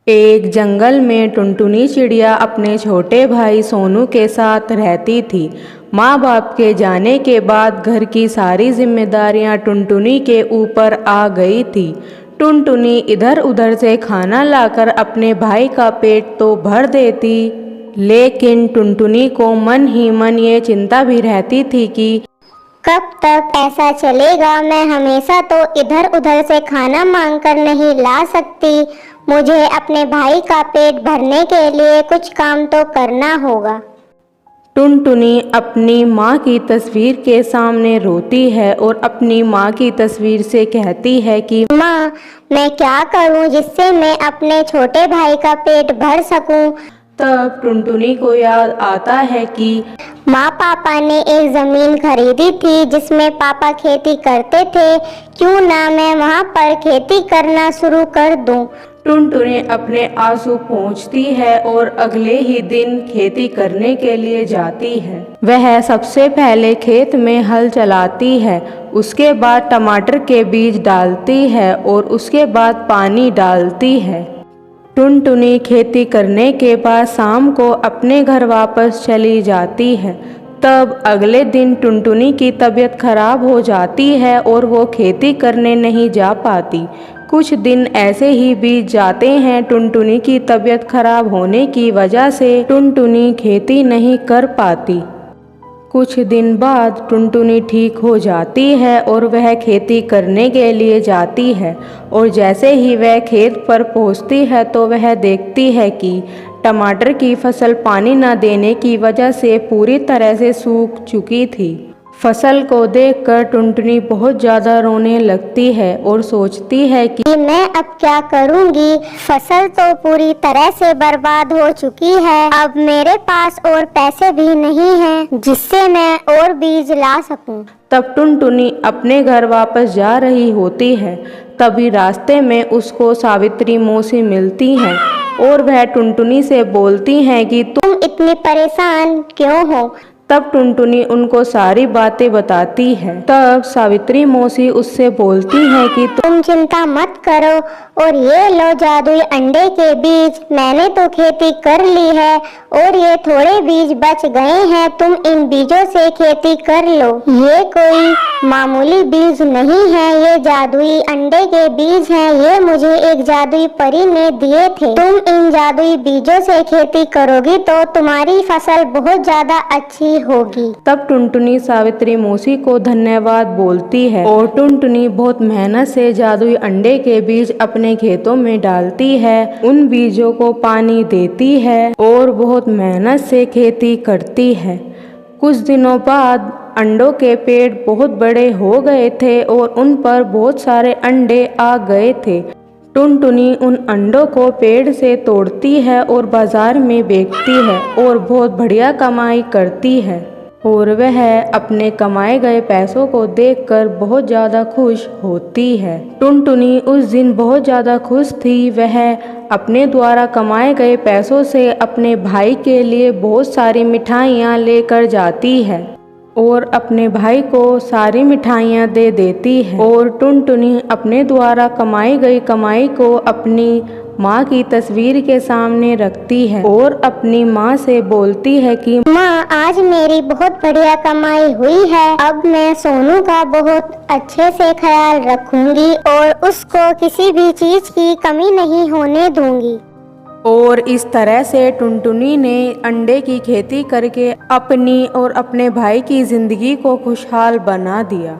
एक जंगल में टुनटुनी चिड़िया अपने छोटे भाई सोनू के साथ रहती थी। माँ बाप के जाने के बाद घर की सारी जिम्मेदारियाँ टुनटुनी के ऊपर आ गई थी। टुनटुनी इधर उधर से खाना लाकर अपने भाई का पेट तो भर देती, लेकिन टुनटुनी को मन ही मन ये चिंता भी रहती थी कि कब तक ऐसा चलेगा। मैं हमेशा तो इधर उधर से खाना मांगकर नहीं ला सकती। मुझे अपने भाई का पेट भरने के लिए कुछ काम तो करना होगा। टुनटुनी अपनी माँ की तस्वीर के सामने रोती है और अपनी माँ की तस्वीर से कहती है कि माँ, मैं क्या करूँ जिससे मैं अपने छोटे भाई का पेट भर सकूँ। तब टुनटुनी को याद आता है कि माँ पापा ने एक ज़मीन खरीदी थी जिसमें पापा खेती करते थे। क्यों ना मैं वहाँ पर खेती करना शुरू कर दूँ। टुनटुनी अपने आंसू पोंछती है और अगले ही दिन खेती करने के लिए जाती है। वह सबसे पहले खेत में हल चलाती है, उसके बाद टमाटर के बीज डालती है और उसके बाद पानी डालती है। टुनटुनी खेती करने के बाद शाम को अपने घर वापस चली जाती है। तब अगले दिन टुनटुनी की तबीयत खराब हो जाती है और वो खेती करने नहीं जा पाती। कुछ दिन ऐसे ही बीत जाते हैं। टुनटुनी की तबीयत खराब होने की वजह से टुनटुनी खेती नहीं कर पाती। कुछ दिन बाद टुनटुनी ठीक हो जाती है और वह खेती करने के लिए जाती है और जैसे ही वह खेत पर पहुंचती है तो वह देखती है कि टमाटर की फसल पानी न देने की वजह से पूरी तरह से सूख चुकी थी। फसल को देखकर टुनटुनी बहुत ज़्यादा रोने लगती है और सोचती है कि मैं अब क्या करूँगी। फसल तो पूरी तरह से बर्बाद हो चुकी है। अब मेरे पास और पैसे भी नहीं हैं जिससे मैं और बीज ला सकूं। तब टुनटुनी अपने घर वापस जा रही होती है। तभी रास्ते में उसको सावित्री मौसी मिलती हैं और वह टुनटुनी से बोलती हैं कि तुम इतनी परेशान क्यों हो। तब टुनटुनी उनको सारी बातें बताती है। तब सावित्री मौसी उससे बोलती है कि तुम चिंता मत करो और ये लो जादुई अंडे के बीज। मैंने तो खेती कर ली है और ये थोड़े बीज बच गए हैं। तुम इन बीजों से खेती कर लो। ये कोई मामूली बीज नहीं है, ये जादुई अंडे के बीज हैं। ये मुझे एक जादुई परी ने दिए थे। तुम इन जादुई बीजों से खेती करोगी तो तुम्हारी फसल बहुत ज्यादा अच्छी होगी। तब टुनटुनी सावित्री मौसी को धन्यवाद बोलती है और टुनटुनी बहुत मेहनत से जादुई अंडे के बीज अपने खेतों में डालती है, उन बीजों को पानी देती है और बहुत मेहनत से खेती करती है। कुछ दिनों बाद अंडों के पेड़ बहुत बड़े हो गए थे और उन पर बहुत सारे अंडे आ गए थे। टुनटुनी उन अंडों को पेड़ से तोड़ती है और बाजार में बेचती है और बहुत बढ़िया कमाई करती है और वह अपने कमाए गए पैसों को देखकर बहुत ज़्यादा खुश होती है। टुनटुनी उस दिन बहुत ज़्यादा खुश थी। वह अपने द्वारा कमाए गए पैसों से अपने भाई के लिए बहुत सारी मिठाइयाँ लेकर जाती है और अपने भाई को सारी मिठाइयाँ दे देती है और टुनटुनी अपने द्वारा कमाई गई कमाई को अपनी माँ की तस्वीर के सामने रखती है और अपनी माँ से बोलती है कि माँ, आज मेरी बहुत बढ़िया कमाई हुई है। अब मैं सोनू का बहुत अच्छे से ख्याल रखूंगी और उसको किसी भी चीज की कमी नहीं होने दूंगी। और इस तरह से टुनटुनी ने अंडे की खेती करके अपनी और अपने भाई की जिंदगी को खुशहाल बना दिया।